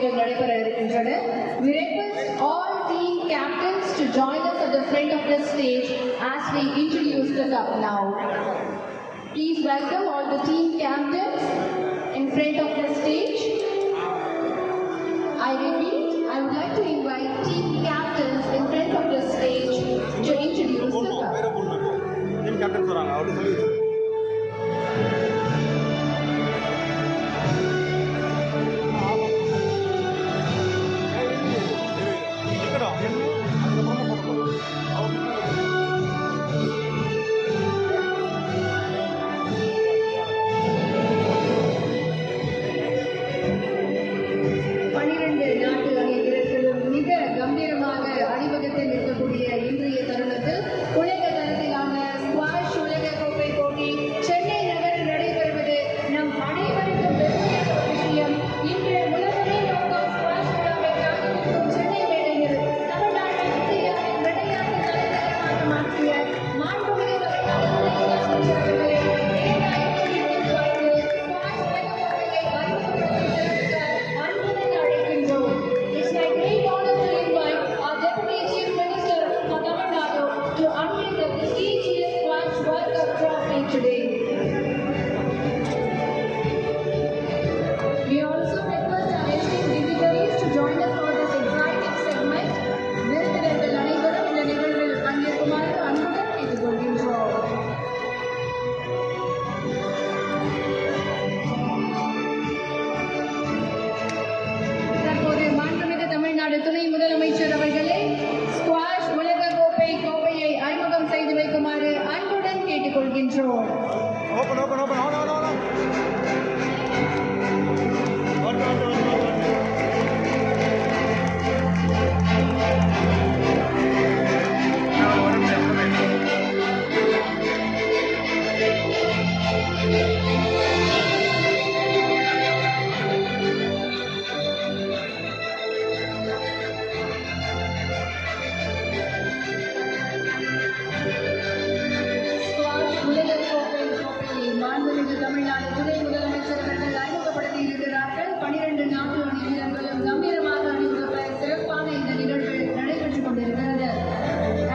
போட்டிகள் நடைபெற இருக்கின்றன. We request all team captains to join us at the front of the stage as we introduce the cup now. Please welcome all the team captains in front of the stage. I repeat, I would like to invite team captains in front of the stage to introduce the cup. Team captains வராங்க அவரு சொல்லி துணை முதலமைச்சர் அவர்களே squash உலக கோப்பையை அறிமுகம் செய்து வைக்குமாறு அன்புடன் கேட்டுக்கொள்கின்றோம். தமிழ்நாடு துணை முதலமைச்சர் அவர்கள் அறிமுகப்படுத்தி இருக்கிறார்கள். 12 நாட்டு அணி வீரர்களும் கம்பீரமாக அணிவகுப்ப சிறப்பான இந்த நிகழ்வு நடைபெற்றுக் கொண்டிருக்கிறது.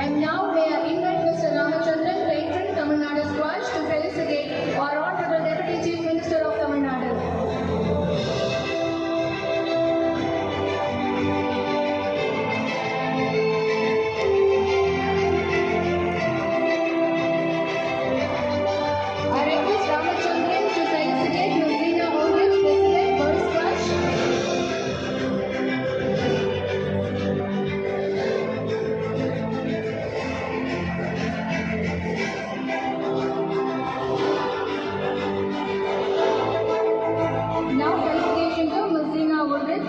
And now may I invite Mr. Ramachandran, patron Tamil Nadu Squash, to felicitate our Honorable Deputy Chief Minister of Tamil Nadu.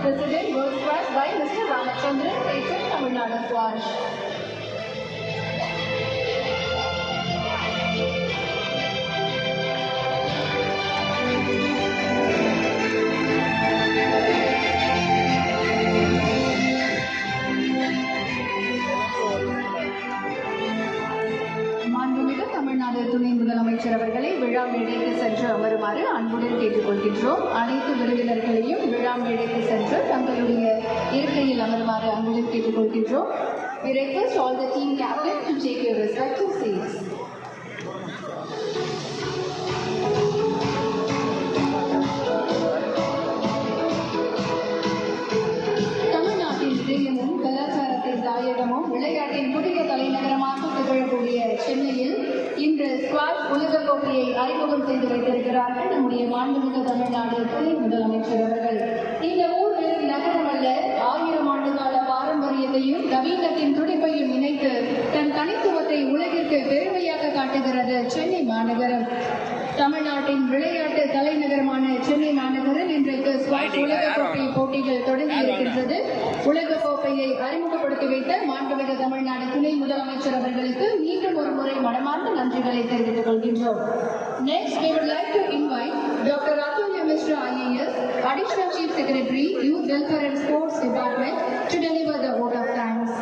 President World Squash by Mr. Ramachandran, patron Tamil Nadu Squash. மாண்புமிகு தமிழ்நாடு துணை முதலமைச்சர் அவர்களை விழா மேடைக்கு சென்று அமருமாறு அன்புடன் கேட்டுக்கொள்கின்றோம். அனைத்து விருந்தினர்களையும் விழா மேடைக்கு சென்று தங்களுடைய இருக்கையில் அமருமாறு அன்புடன் கேட்டுக்கொள்கின்றோம். We request all the team captains to take your respective seats. தமிழ்நாட்டின் இதயமும் கலாச்சாரத்தின் தாயகமும் விளையாட்டின் புதிய தலைநகரமாக திகழக்கூடிய சென்னையில் இன்று ஸ்குவாஷ் உலக கோப்பையை அறிமுகம் செய்து வைத்திருக்கிறார்கள் நம்முடைய மாண்புமிகு தமிழ்நாடு துணை முதலமைச்சர் அவர்கள். இந்த ஊர் வெறும் நகரம் அல்ல, 1000 ஆண்டு கால பாரம்பரியத்தையும் நவீனத்தின் துடிப்பையும் இணைத்து தன் தனித்துவத்தை உலகிற்கு பெருமையாக காட்டுகிறது சென்னை மாநகரம். தமிழ்நாட்டின் விளையாட்டு தலைநகரமான சென்னை மாநகரில் இன்றைக்கு ஸ்குவாஷ் உலக கோப்பை போட்டிகள் தொடங்கி இருக்கின்றது. உலக கோப்பையை அறிமுகப்படுத்தி வைத்த மாண்புமிகு தமிழ்நாடு துணை முதலமைச்சர் அவர்களுக்கு மீண்டும் ஒரு முறை மனமார்ந்த நன்றிகளை தெரிவித்துக் கொள்கின்றோம். Next, we would like to invite Dr. Atulya Mishra IAS, Additional Chief Secretary, Youth Welfare and Sports Department, to deliver the vote of thanks.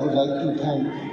would like to thank